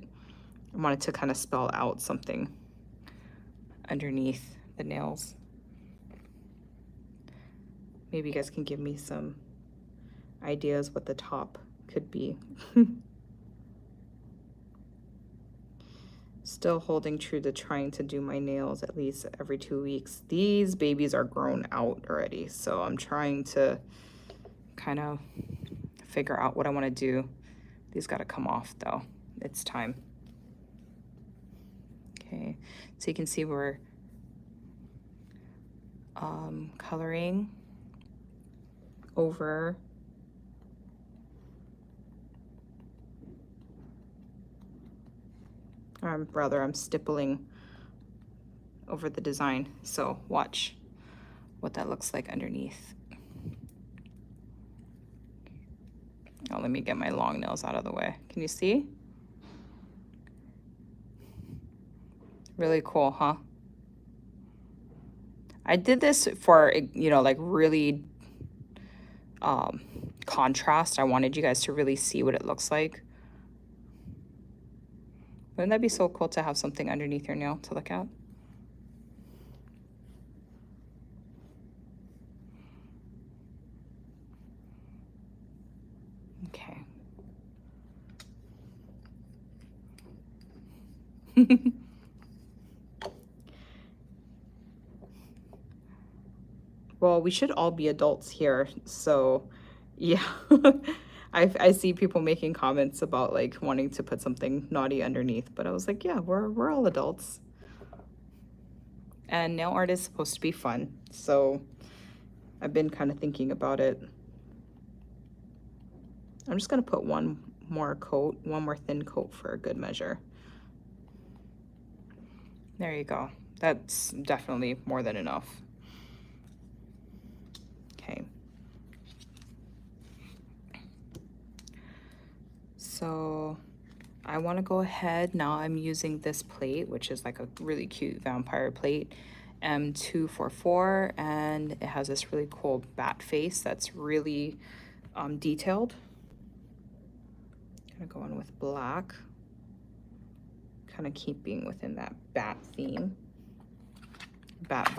S1: I wanted to kind of spell out something underneath the nails. Maybe you guys can give me some ideas what the top could be. Still holding true to trying to do my nails at least every 2 weeks. These babies are grown out already, so I'm trying to kind of figure out what I want to do. These got to come off though. It's time. Okay, so you can see we're coloring over rather I'm stippling over the design, so watch what that looks like underneath. Oh, let me get my long nails out of the way. Can you see? Really cool, huh? I did this for, you know, like really contrast. I wanted you guys to really see what it looks like. Wouldn't that be so cool to have something underneath your nail to look at? Okay. Well, we should all be adults here, so yeah. I see people making comments about like wanting to put something naughty underneath, but I was like, yeah, we're all adults. And nail art is supposed to be fun, so I've been kind of thinking about it. I'm just gonna put one more thin coat for a good measure. There you go. That's definitely more than enough. Okay. So I want to go ahead now. I'm using this plate, which is like a really cute vampire plate, M244, and it has this really cool bat face that's really detailed. I'm gonna go in with black, kind of keeping within that bat theme, bat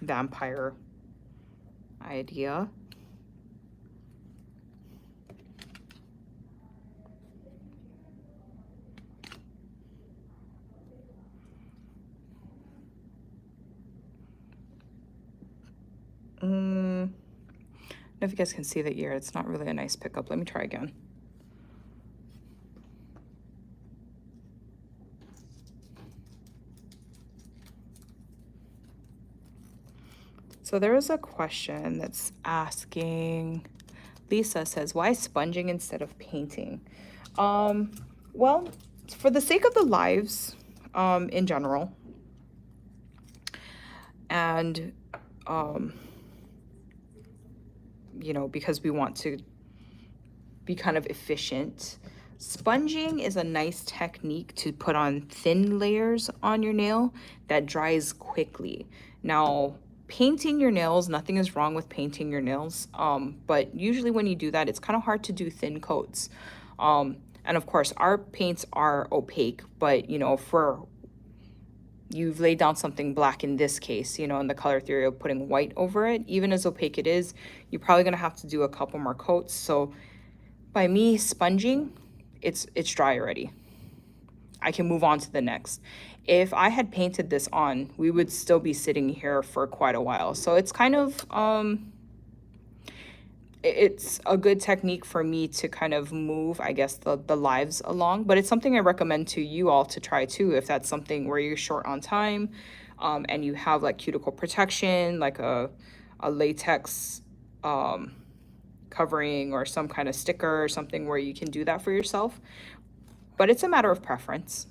S1: vampire idea. I don't know if you guys can see the ear. It's not really a nice pickup. Let me try again. So there is a question that's asking, Lisa says, why sponging instead of painting? Well, for the sake of the lives in general, and you know, because we want to be kind of efficient, sponging is a nice technique to put on thin layers on your nail that dries quickly. Now, painting your nails, nothing is wrong with painting your nails, but usually when you do that, it's kind of hard to do thin coats. And of course, our paints are opaque, but you know, for you've laid down something black in this case, you know, in the color theory of putting white over it, even as opaque it is, you're probably gonna have to do a couple more coats. So by me sponging, it's dry already. I can move on to the next. If I had painted this on, we would still be sitting here for quite a while. So it's kind of, it's a good technique for me to kind of move, I guess, the lives along. But it's something I recommend to you all to try too, if that's something where you're short on time, and you have like cuticle protection, like a latex covering or some kind of sticker or something where you can do that for yourself. But it's a matter of preference.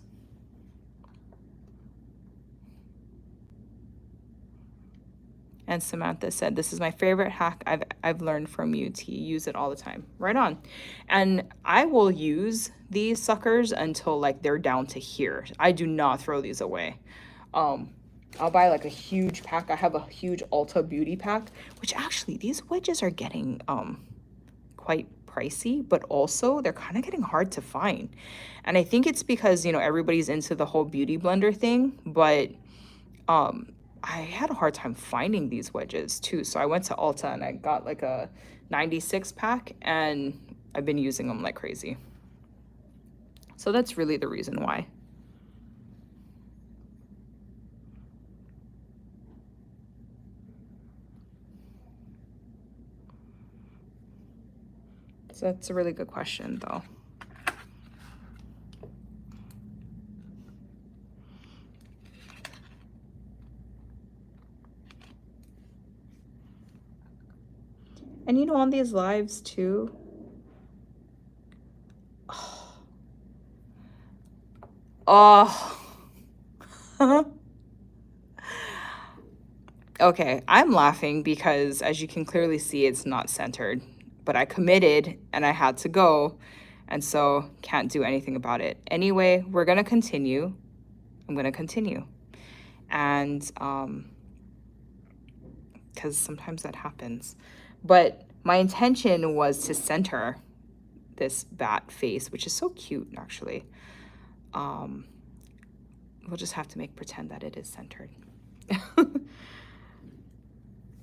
S1: And Samantha said, this is my favorite hack I've learned from you, T. Use it all the time. Right on. And I will use these suckers until like they're down to here. I do not throw these away. I'll buy like a huge pack. I have a huge Ulta Beauty pack, which actually these wedges are getting quite pricey, but also they're kind of getting hard to find. And I think it's because, you know, everybody's into the whole beauty blender thing, but I had a hard time finding these wedges too. So I went to Ulta and I got like a 96 pack and I've been using them like crazy. So that's really the reason why. So that's a really good question though. And you know, on these lives too, oh. Okay, I'm laughing because as you can clearly see, it's not centered, but I committed and I had to go, and so can't do anything about it. Anyway, we're gonna continue. I'm gonna continue. And because sometimes that happens. But my intention was to center this bat face, which is so cute, actually. We'll just have to pretend that it is centered.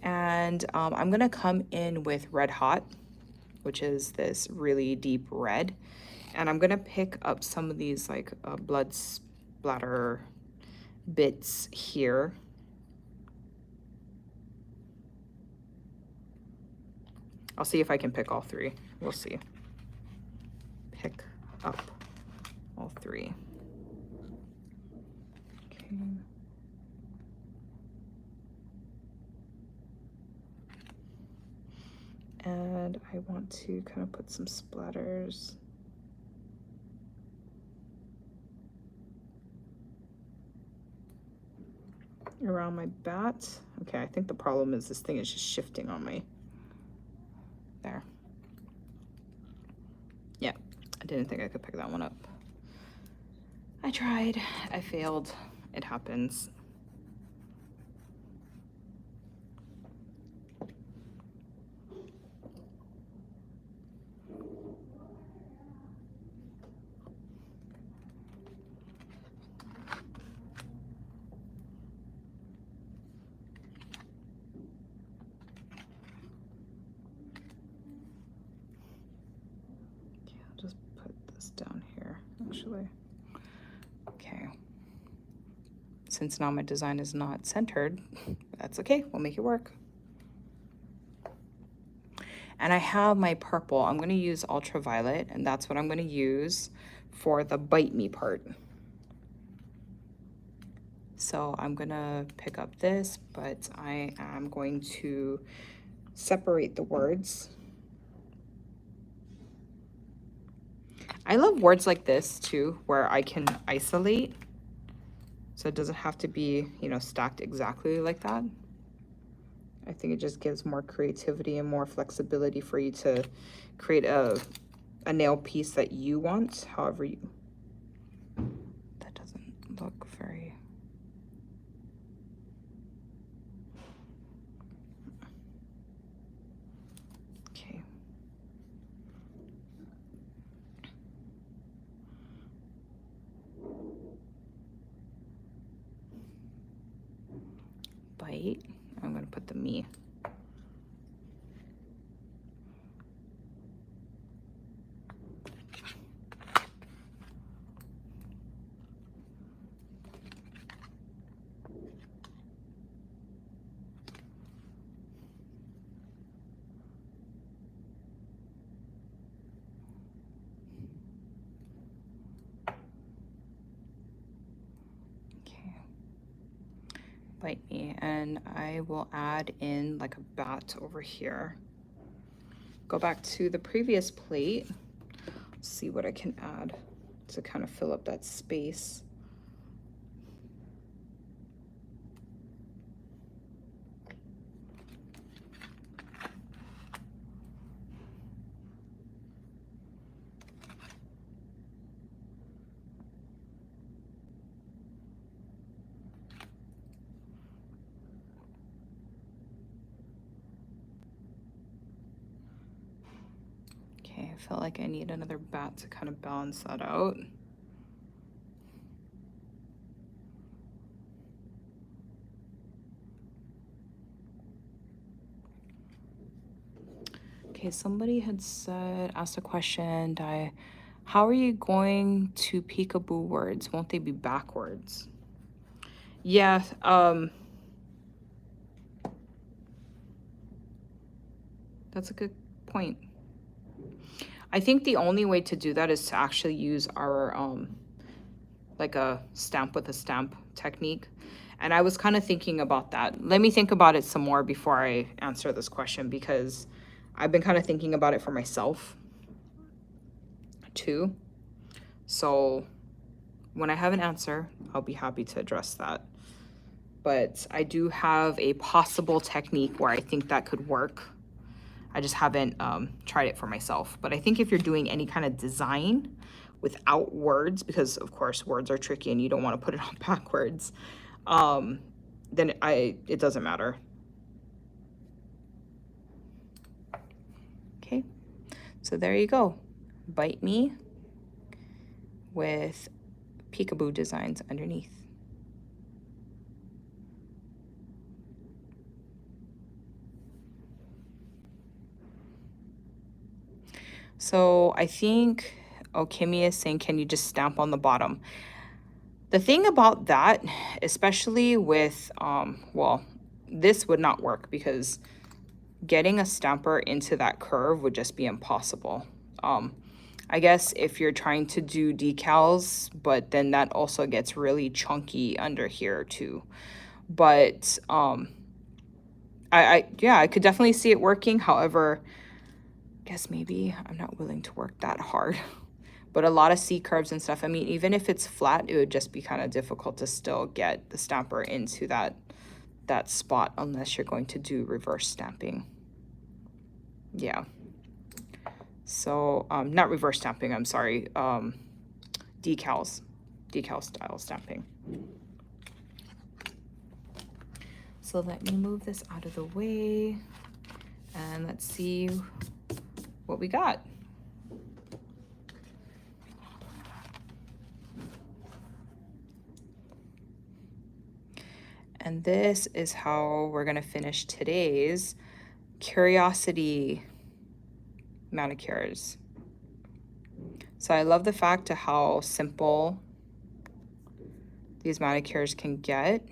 S1: And I'm gonna come in with Red Hot, which is this really deep red. And I'm gonna pick up some of these like blood splatter bits here. I'll see if I can pick all three. We'll see. Pick up all three. Okay. And I want to kind of put some splatters around my bat. Okay, I think the problem is this thing is just shifting on me. There. Yeah, I didn't think I could pick that one up. I tried, I failed, it happens. Just put this down here, actually. Okay. Since now my design is not centered, that's okay, we'll make it work. And I have my purple. I'm gonna use ultraviolet, and that's what I'm gonna use for the bite me part. So I'm gonna pick up this, but I am going to separate the words. I love words like this too, where I can isolate. So it doesn't have to be, you know, stacked exactly like that. I think it just gives more creativity and more flexibility for you to create a nail piece that you want, however you... That doesn't look very... Okay. bite. I'm gonna put the me. Bite me, and I will add in like a bat over here. Go back to the previous plate. See what I can add to kind of fill up that space. I feel like I need another bat to kind of balance that out. Okay, somebody had asked a question, how are you going to peekaboo words? Won't they be backwards? Yeah, that's a good point. I think the only way to do that is to actually use our, like a stamp with a stamp technique. And I was kind of thinking about that. Let me think about it some more before I answer this question, because I've been kind of thinking about it for myself too. So when I have an answer, I'll be happy to address that. But I do have a possible technique where I think that could work. I just haven't tried it for myself. But I think if you're doing any kind of design without words, because of course words are tricky and you don't want to put it on backwards, then it doesn't matter. Okay, so there you go. Bite me with peekaboo designs underneath. So I think, oh, Kimmy is saying, can you just stamp on the bottom? The thing about that, especially with, well, this would not work because getting a stamper into that curve would just be impossible. I guess if you're trying to do decals, but then that also gets really chunky under here too. But yeah, I could definitely see it working. However, I guess maybe I'm not willing to work that hard. But a lot of C curves and stuff, I mean, even if it's flat, it would just be kind of difficult to still get the stamper into that spot unless you're going to do reverse stamping. Yeah. So, not reverse stamping, I'm sorry, decal style stamping. So let me move this out of the way and let's see what we got. And this is how we're gonna finish today's Curiosity manicures. So I love the fact of how simple these manicures can get,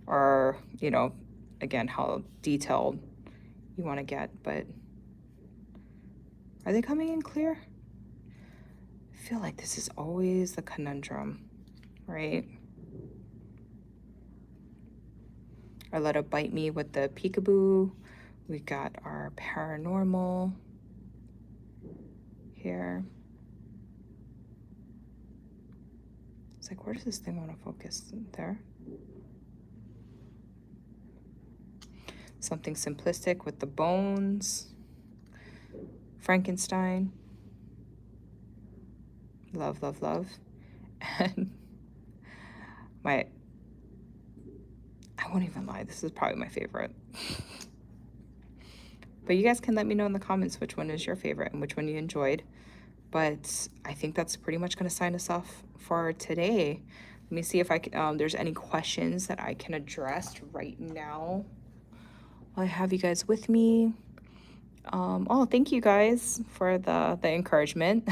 S1: or, you know, again, how detailed you want to get. But are they coming in clear? I feel like this is always the conundrum, right? Or let it bite me with the peekaboo. We got our paranormal here. It's like, where does this thing want to focus? There. Something simplistic with the bones. Frankenstein. Love, love, love. And I won't even lie, this is probably my favorite. But you guys can let me know in the comments which one is your favorite and which one you enjoyed. But I think that's pretty much going to sign us off for today. me see if there's any questions that I can address right now. I have you guys with me. Oh, thank you guys for the encouragement.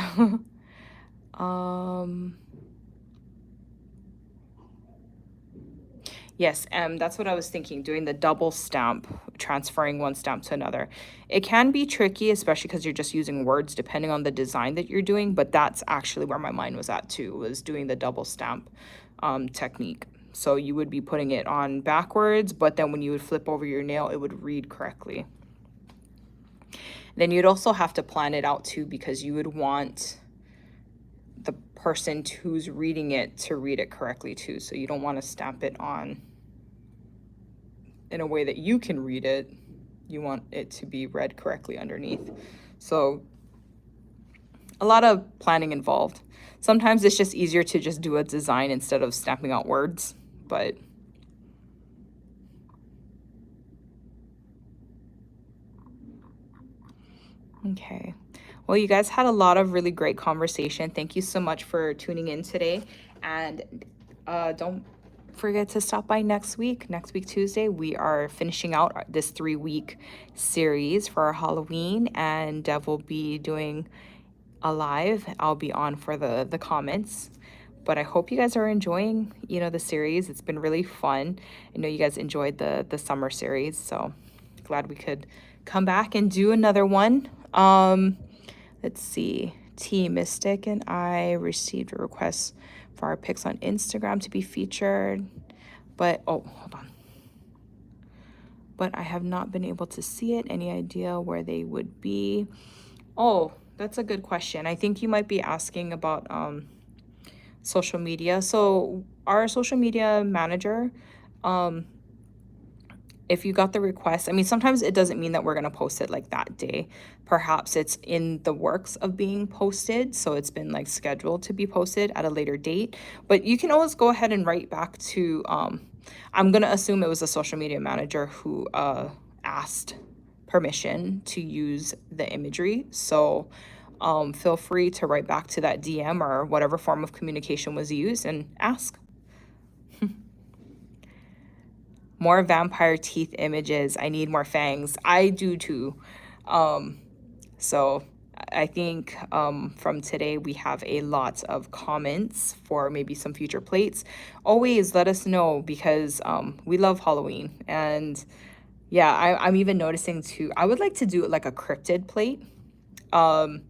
S1: Yes, that's what I was thinking, doing the double stamp, transferring one stamp to another. It can be tricky, especially because you're just using words depending on the design that you're doing, but that's actually where my mind was at too, was doing the double stamp technique. So you would be putting it on backwards, but then when you would flip over your nail, it would read correctly. Then you'd also have to plan it out too, because you would want the person who's reading it to read it correctly too. So you don't want to stamp it on in a way that you can read it. You want it to be read correctly underneath. So a lot of planning involved. Sometimes it's just easier to just do a design instead of stamping out words, but okay. Well, you guys had a lot of really great conversation. Thank you so much for tuning in today. And don't forget to stop by next week. Next week, Tuesday, we are finishing out this 3-week series for our Halloween. And Dev will be doing a live. I'll be on for the comments. But I hope you guys are enjoying, the series. It's been really fun. I know you guys enjoyed the summer series. So glad we could come back and do another one. Let's see. T Mystic and I received a request for our pics on Instagram to be featured, but hold on. But I have not been able to see it. Any idea where they would be? Oh, that's a good question. I think you might be asking about social media. So our social media manager, if you got the request, I mean, sometimes it doesn't mean that we're going to post it like that day. Perhaps it's in the works of being posted. So it's been like scheduled to be posted at a later date. But you can always go ahead and write back to, I'm going to assume it was a social media manager who asked permission to use the imagery. So feel free to write back to that DM or whatever form of communication was used and ask. More vampire teeth images. I need more fangs. I do too. So I think from today we have a lot of comments for maybe some future plates. Always let us know, because we love Halloween. And yeah, I'm even noticing too, I would like to do like a cryptid plate. That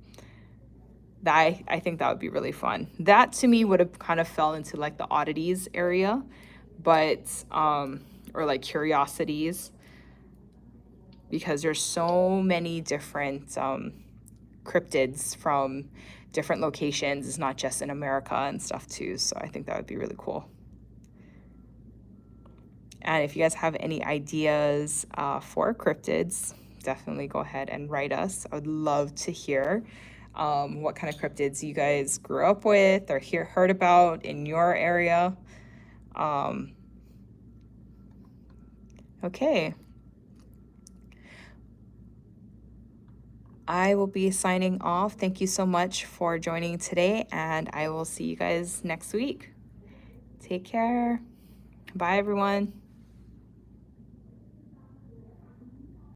S1: I think that would be really fun. That to me would have kind of fell into like the oddities area, but or like curiosities, because there's so many different cryptids from different locations. It's not just in America and stuff too. So I think that would be really cool. And if you guys have any ideas for cryptids, definitely go ahead and write us. I would love to hear what kind of cryptids you guys grew up with or heard about in your area. Okay. I will be signing off. Thank you so much for joining today, and I will see you guys next week. Take care. Bye, everyone.